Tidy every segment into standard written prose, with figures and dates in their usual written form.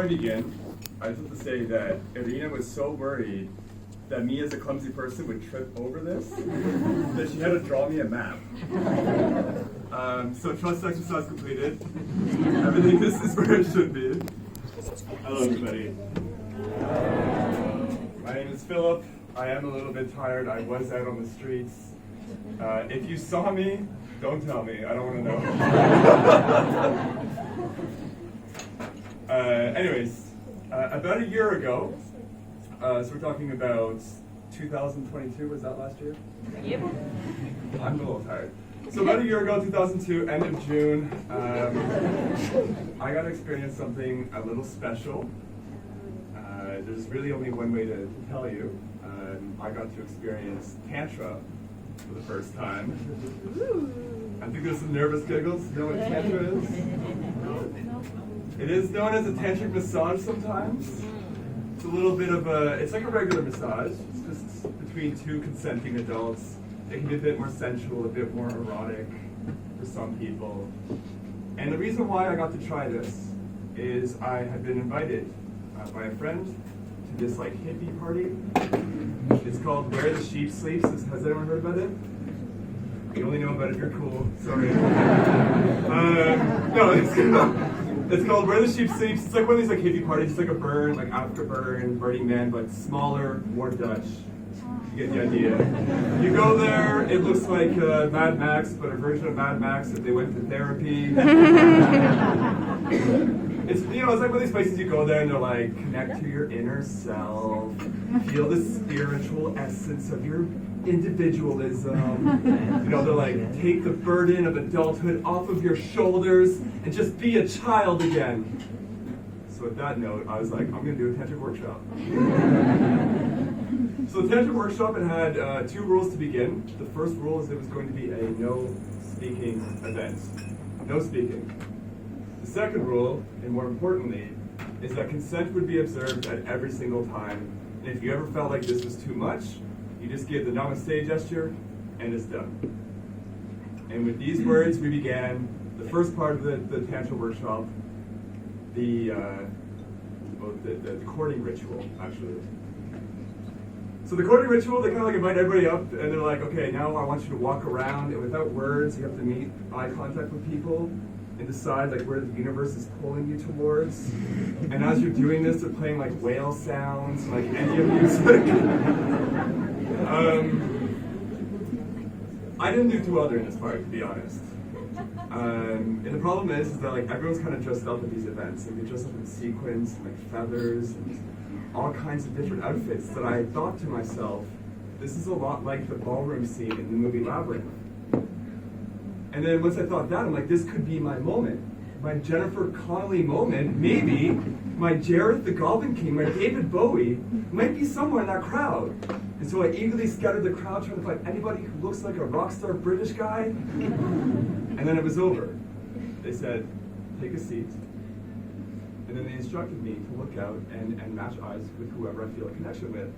I begin, I just have to say that Irina was so worried that me as a clumsy person would trip over this, that she had to draw me a map. So trust exercise completed. Everything is where it should be. Hello everybody. My name is Philip. I am a little bit tired. I was out on the streets. If you saw me, don't tell me. I don't want to know. Anyways, about a year ago, so we're talking about 2022, was that last year? Yep. I'm a little tired. So about a year ago, 2002, end of June, I got to experience something a little special. There's really only one way to tell you. I got to experience Tantra for the first time. I think there's some nervous giggles. You know what Tantra is? It is known as a tantric massage sometimes. It's a little bit of it's like a regular massage. It's just between two consenting adults. It can be a bit more sensual, a bit more erotic for some people. And the reason why I got to try this is I had been invited by a friend to this like hippie party. It's called Where the Sheep Sleeps. Has anyone heard about it? You only know about it if you're cool. Sorry. No, it's called Where the Sheep Sleeps. It's like one of these like hippie parties. It's like a burn, like Africa Burning Man, but smaller, more Dutch. You get the idea. You go there, it looks like Mad Max, but a version of Mad Max if they went to therapy. It's it's like one of these places you go there and they're like, connect to your inner self, feel the spiritual essence of your individualism. They're like, take the burden of adulthood off of your shoulders and just be a child again. So with that note, I was like, I'm going to do a tantric workshop. So the tantric workshop, it had 2 rules to begin. The first rule is it was going to be a no speaking event. No speaking. The second rule, and more importantly, is that consent would be observed at every single time. And if you ever felt like this was too much, you just give the namaste gesture, and it's done. And with these words, we began the first part of the Tantra workshop, the courting ritual, actually. So the courting ritual, they kind of like invite everybody up, and they're like, okay, now I want you to walk around, and without words, you have to make eye contact with people, and decide like where the universe is pulling you towards. And as you're doing this, they're playing like whale sounds, like Indian music. I didn't do too well during this part, to be honest. And the problem is that like everyone's kind of dressed up at these events. Like they dress up in sequins, and, like feathers, and all kinds of different outfits that I thought to myself, this is a lot like the ballroom scene in the movie Labyrinth. And then once I thought that, I'm like, this could be my moment. My Jennifer Connelly moment, maybe my Jareth the Goblin King, my David Bowie, might be somewhere in that crowd. And so I eagerly scattered the crowd trying to find anybody who looks like a rock star British guy. And then it was over. They said, take a seat. And then they instructed me to look out and match eyes with whoever I feel a connection with.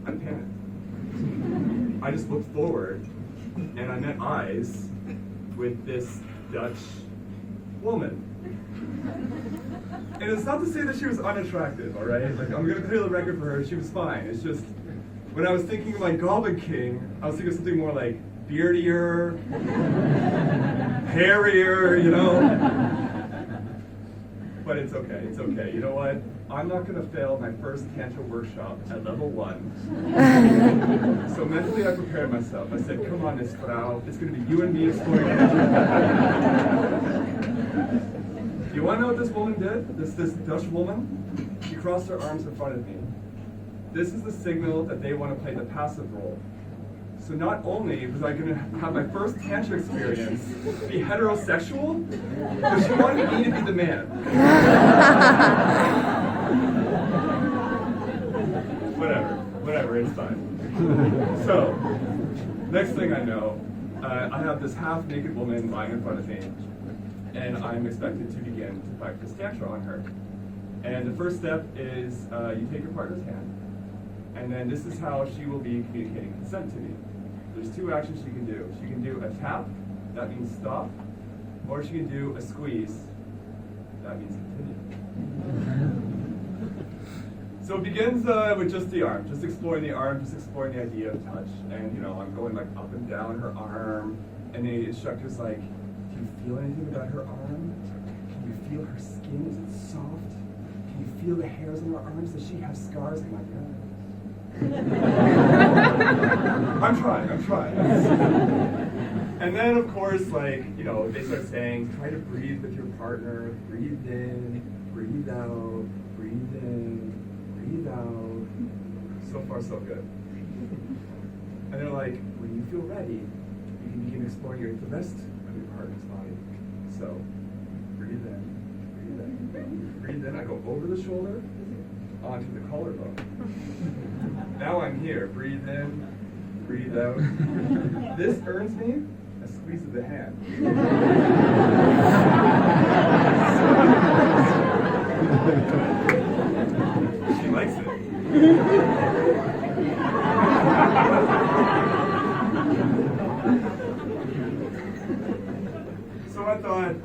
I panicked. I just looked forward and I met eyes with this Dutch woman. And it's not to say that she was unattractive, all right? Like, I'm going to clear the record for her. She was fine. It's just, when I was thinking of my Goblin King, I was thinking of something more like beardier, hairier, But it's okay, it's okay. You know what? I'm not going to fail my first Tantra workshop at level 1. So mentally I prepared myself. I said, come on, Israel. It's going to be you and me exploring Tantra. You want to know what this woman did? This Dutch woman? She crossed her arms in front of me. This is the signal that they want to play the passive role. So not only was I going to have my first Tantra experience be heterosexual, but she wanted me to be the man. Whatever, it's fine. So, next thing I know, I have this half-naked woman lying in front of me, and I'm expected to begin to practice Tantra on her. And the first step is you take your partner's hand, and then this is how she will be communicating consent to me. There's 2 actions she can do. She can do a tap, that means stop, or she can do a squeeze, that means continue. So it begins with just the arm, just exploring the arm, just exploring the idea of touch. And you know, I'm going like up and down her arm, and the instructor's like, do you feel anything about her arm? Can you feel her skin? Is it soft? Can you feel the hairs on her arms? Does she have scars? I'm like, yeah. I'm trying. And then, of course, like, you know, they start saying, try to breathe with your partner. Breathe in, breathe out, breathe in, breathe out. So far, so good. And they're like, when you feel ready, you can begin exploring the rest of your partner's body. So, breathe in, breathe in, breathe in. I go over the shoulder, onto the collarbone. Now I'm here. Breathe in, breathe out. This earns me a squeeze of the hand. She likes it. So I thought,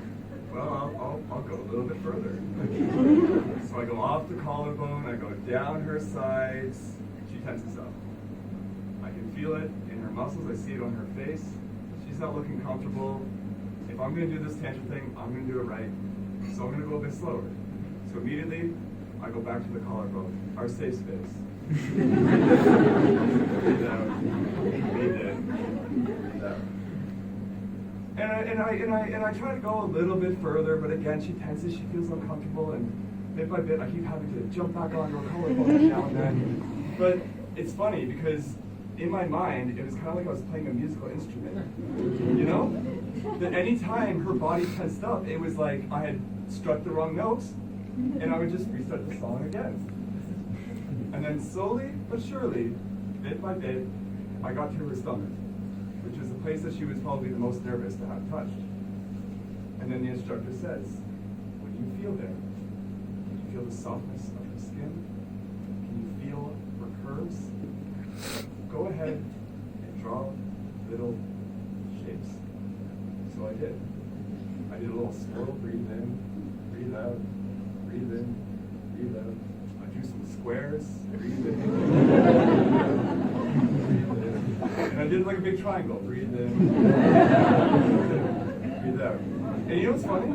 well, I'll go a little bit further. So I go off the collarbone, I go down her sides. She tenses up. I can feel it in her muscles, I see it on her face. She's not looking comfortable. If I'm going to do this tangent thing, I'm going to do it right. So I'm going to go a bit slower. So immediately, I go back to the collarbone, our safe space. Breathe out, breathe in, breathe out. And I try to go a little bit further, but again, she tenses, she feels uncomfortable, and bit by bit, I keep having to jump back onto her collarbone now and then. But it's funny because in my mind, it was kind of like I was playing a musical instrument. You know? That any time her body tensed up, it was like I had struck the wrong notes, and I would just restart the song again. And then slowly but surely, bit by bit, I got to her stomach, which was the place that she was probably the most nervous to have touched. And then the instructor says, what do you feel there? Can you feel the softness of her skin? Can you feel her curves? Go ahead and draw little shapes. So I did. I did a little swirl, breathe in, breathe out, breathe in, breathe out. I drew some squares, breathe in, breathe in. And I did like a big triangle, breathe in, breathe out. And you know what's funny?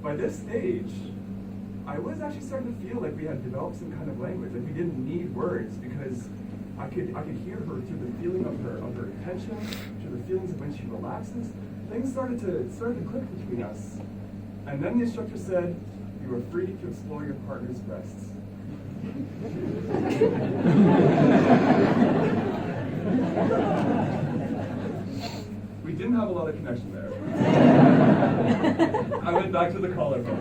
By this stage, I was actually starting to feel like we had developed some kind of language, like we didn't need words, because I could hear her through the feeling of her tension, through the feelings of when she relaxes. Things started to click between us. And then the instructor said, you are free to explore your partner's breasts. We didn't have a lot of connection there. I went back to the collarbone.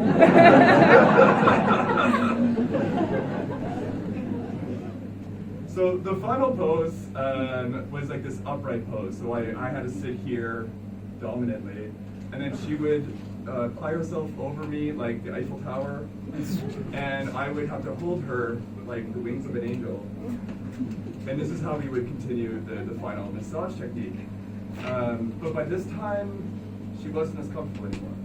So the final pose was like this upright pose. So I had to sit here dominantly, and then she would ply herself over me like the Eiffel Tower, and I would have to hold her with like the wings of an angel. And this is how we would continue the final massage technique. But by this time, she wasn't as comfortable anymore.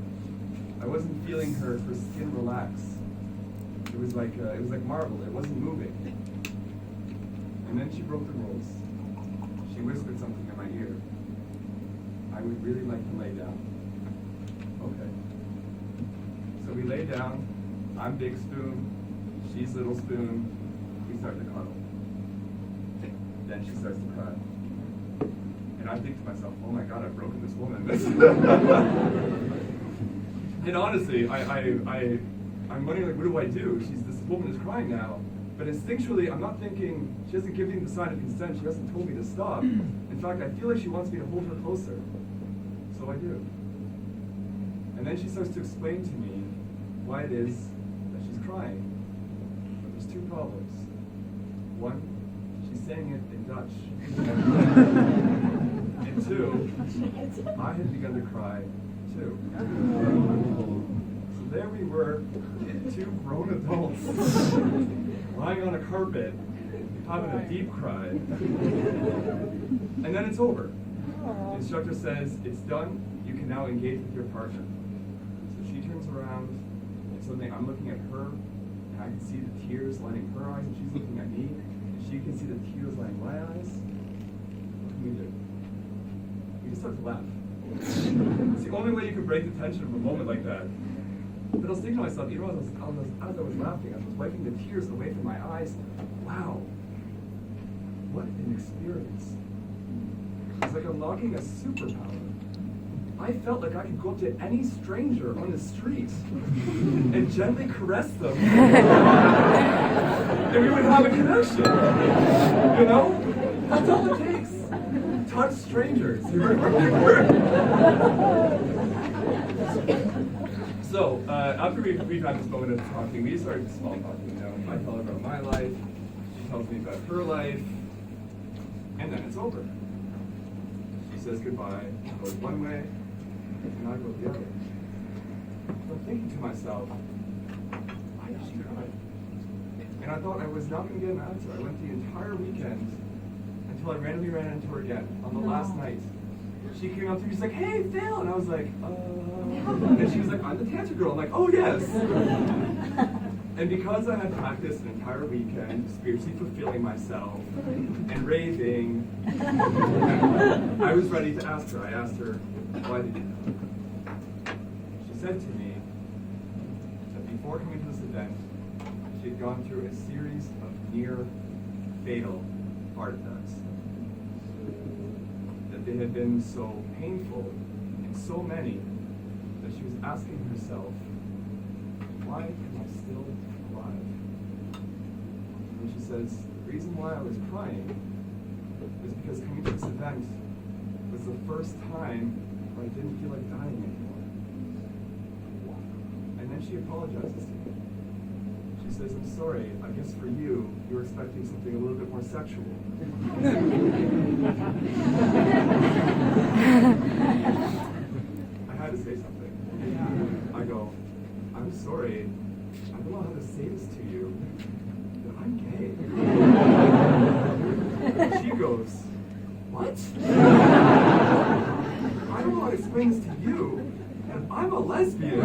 I wasn't feeling her skin relax. It was like marble. It wasn't moving. And then she broke the rules. She whispered something in my ear. I would really like to lay down. Okay. So we lay down. I'm big spoon. She's little spoon. We start to cuddle. Then she starts to cry. And I think to myself, oh my God, I've broken this woman. And honestly, I'm wondering, like, what do I do? This woman is crying now. But instinctually, I'm not thinking, she hasn't given me the sign of consent, she hasn't told me to stop. In fact, I feel like she wants me to hold her closer. So I do. And then she starts to explain to me why it is that she's crying. But there's two problems. One, she's saying it in Dutch. And two, I had begun to cry too. So there we were, two grown adults, lying on a carpet, having a deep cry. And then it's over. The instructor says, it's done, you can now engage with your partner. So she turns around, and suddenly I'm looking at her, And I can see the tears lining her eyes, and she's looking at me, and she can see the tears lining my eyes. What can we do? We just start to laugh. It's the only way you can break the tension of a moment like that. But I was thinking to myself, even as I was laughing, I was wiping the tears away from my eyes. Wow, what an experience. It's like unlocking a superpower. I felt like I could go up to any stranger on the street and gently caress them. And we would have a connection. You know? That's all it takes. Touch strangers. So, after we've had this moment of talking, we started small talking. You know, I tell her about my life, she tells me about her life, and then it's over. She says goodbye, goes one way, and I go the other. I'm thinking to myself, why did she cry? And I thought I was not going to get an answer. I went the entire weekend until I randomly ran into her again on the last night. She came up to me, she's like, hey, Phil! And I was like, And she was like, I'm the Tantra girl. I'm like, oh, yes. And because I had practiced an entire weekend, spiritually fulfilling myself and raving, I was ready to ask her. I asked her, why did you come? She said to me that before coming to this event, she had gone through a series of near fatal heart attacks. That they had been so painful and so many that she was asking herself, why am I still alive? And she says, the reason why I was crying is because coming to this event was the first time where I didn't feel like dying anymore. And then she apologizes to me. She says, I'm sorry, I guess for you, you were expecting something a little bit more sexual. I had to say something. I go, I'm sorry, I don't know how to say this to you, but I'm gay. She goes, what? I don't know how to explain this to you, and I'm a lesbian.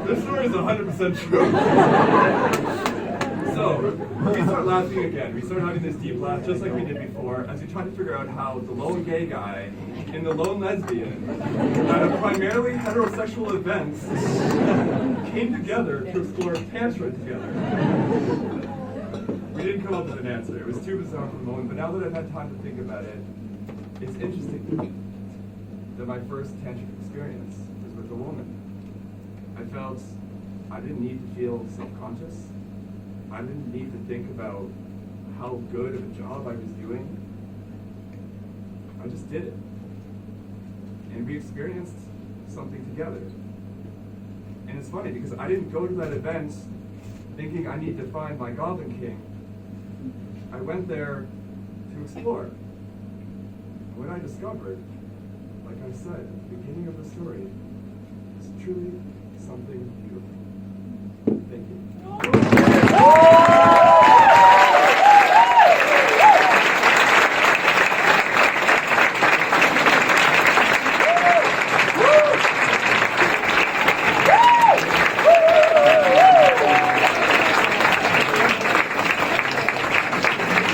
This story is 100% true. So, we start laughing again. We start having this deep laugh, just like we did before, as we try to figure out how the lone gay guy and the lone lesbian at a primarily heterosexual event came together to explore Tantra together. We didn't come up with an answer. It was too bizarre for the moment, but now that I've had time to think about it, it's interesting that my first tantric experience was with a woman. I felt I didn't need to feel self-conscious. I didn't need to think about how good of a job I was doing. I just did it. And we experienced something together. And it's funny because I didn't go to that event thinking I need to find my Goblin King. I went there to explore. And what I discovered, like I said at the beginning of the story, is truly something beautiful. Thank you.